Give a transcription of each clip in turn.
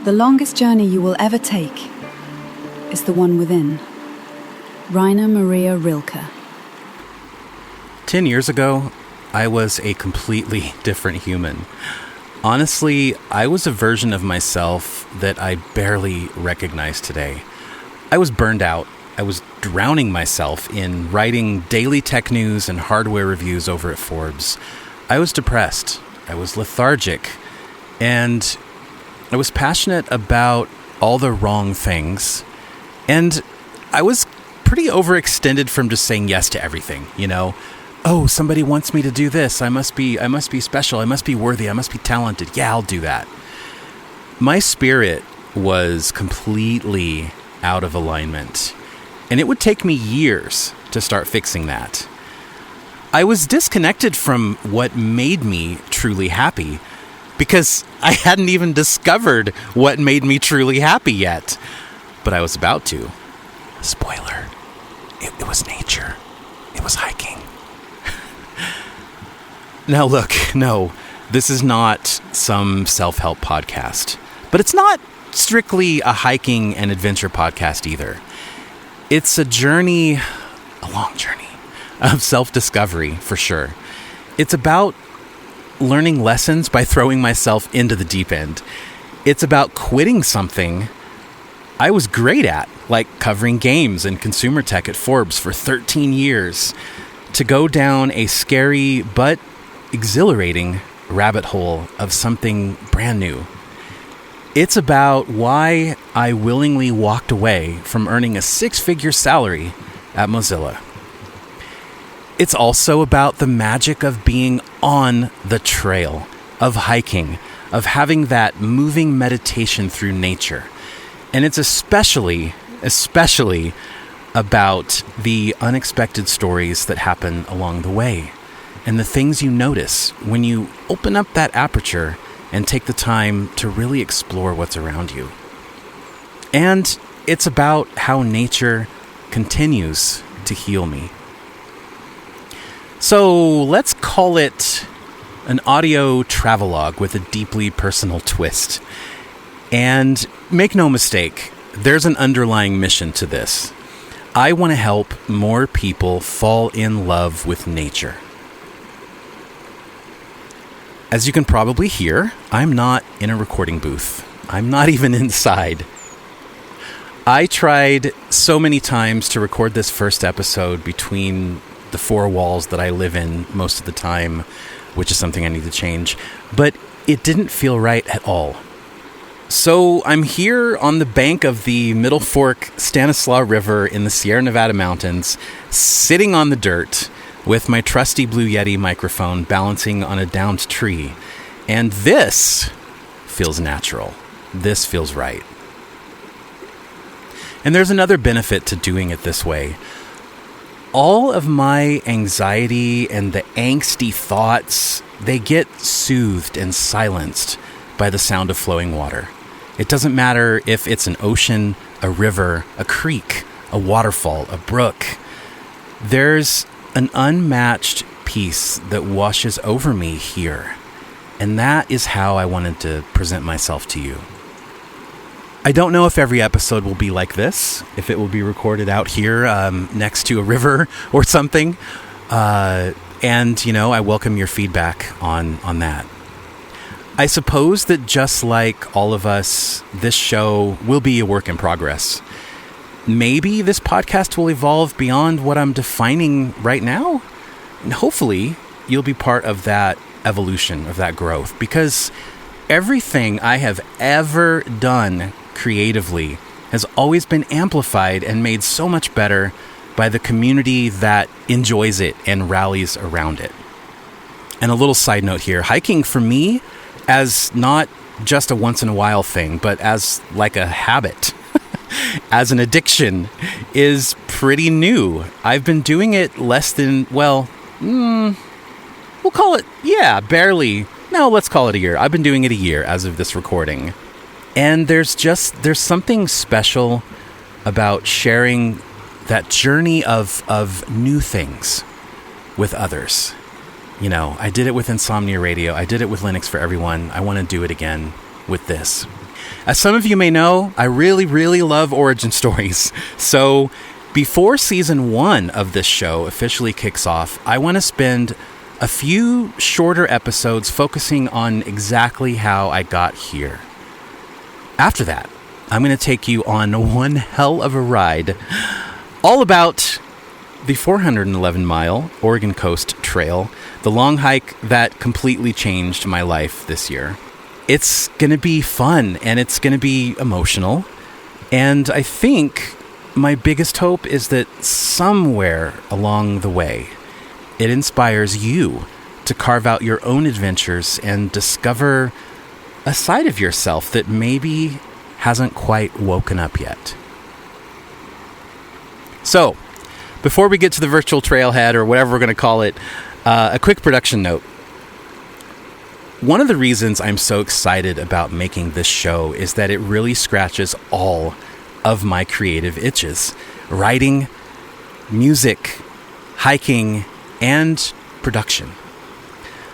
The longest journey you will ever take is the one within. Rainer Maria Rilke. 10 years ago, I was a completely different human. Honestly, I was a version of myself that I barely recognize today. I was burned out. I was drowning myself in writing daily tech news and hardware reviews over at Forbes. I was depressed. I was lethargic. And I was passionate about all the wrong things. And I was pretty overextended from just saying yes to everything, you know? Oh, somebody wants me to do this. I must be special. I must be worthy. I must be talented. Yeah, I'll do that. My spirit was completely out of alignment. And it would take me years to start fixing that. I was disconnected from what made me truly happy because I hadn't even discovered what made me truly happy yet. But I was about to. Spoiler. It was nature. It was hiking. Now look, no, this is not some self-help podcast. But it's not strictly a hiking and adventure podcast either. It's a journey, a long journey, of self-discovery, for sure. It's about learning lessons by throwing myself into the deep end. It's about quitting something I was great at, like covering games and consumer tech at Forbes for 13 years, to go down a scary but exhilarating rabbit hole of something brand new. It's about why I willingly walked away from earning a 6-figure salary at Mozilla. It's also about the magic of being on the trail, of hiking, of having that moving meditation through nature. And it's especially about the unexpected stories that happen along the way and the things you notice when you open up that aperture and take the time to really explore what's around you. And it's about how nature continues to heal me. So let's call it an audio travelogue with a deeply personal twist. And make no mistake, there's an underlying mission to this. I want to help more people fall in love with nature. As you can probably hear, I'm not in a recording booth. I'm not even inside. I tried so many times to record this first episode between the 4 walls that I live in most of the time, which is something I need to change, but it didn't feel right at all. So I'm here on the bank of the Middle Fork Stanislaus River in the Sierra Nevada mountains, sitting on the dirt with my trusty Blue Yeti microphone balancing on a downed tree. And this feels natural. This feels right. And there's another benefit to doing it this way. All of my anxiety and the angsty thoughts, they get soothed and silenced by the sound of flowing water. It doesn't matter if it's an ocean, a river, a creek, a waterfall, a brook. There's an unmatched peace that washes over me here. And that is how I wanted to present myself to you. I don't know if every episode will be like this, if it will be recorded out here next to a river or something. And, you know, I welcome your feedback on that. I suppose that just like all of us, this show will be a work in progress. Maybe this podcast will evolve beyond what I'm defining right now. And hopefully, you'll be part of that evolution, of that growth. Because everything I have ever done creatively has always been amplified and made so much better by the community that enjoys it and rallies around it. And a little side note here, hiking for me, as not just a once in a while thing, but as like a habit, as an addiction, is pretty new. I've been doing it less than, we'll call it, barely. No, let's call it a year. I've been doing it a year as of this recording. And there's something special about sharing that journey of new things with others. You know, I did it with Insomnia Radio. I did it with Linux for Everyone. I want to do it again with this. As some of you may know, I really, really love origin stories. So before season 1 of this show officially kicks off, I want to spend a few shorter episodes focusing on exactly how I got here. After that, I'm going to take you on one hell of a ride, all about the 411-mile Oregon Coast Trail, the long hike that completely changed my life this year. It's going to be fun, and it's going to be emotional, and I think my biggest hope is that somewhere along the way, it inspires you to carve out your own adventures and discover a side of yourself that maybe hasn't quite woken up yet. So, before we get to the virtual trailhead, or whatever we're going to call it, a quick production note. One of the reasons I'm so excited about making this show is that it really scratches all of my creative itches. Writing, music, hiking, and production.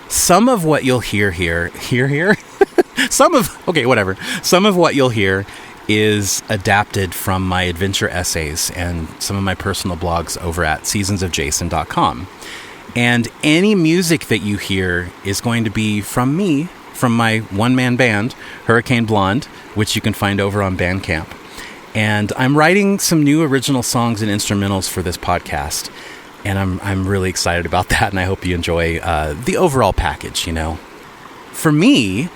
Some of what you'll hear here? Some of what you'll hear is adapted from my adventure essays and some of my personal blogs over at seasonsofjason.com. And any music that you hear is going to be from me, from my one-man band, Hurricane Blonde, which you can find over on Bandcamp. And I'm writing some new original songs and instrumentals for this podcast. And I'm really excited about that, and I hope you enjoy the overall package, For me,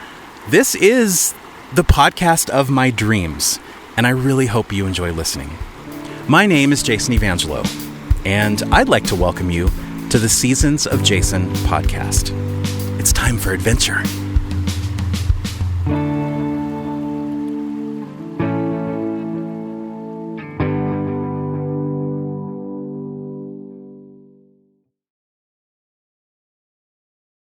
this is the podcast of my dreams, and I really hope you enjoy listening. My name is Jason Evangelo, and I'd like to welcome you to the Seasons of Jason podcast. It's time for adventure.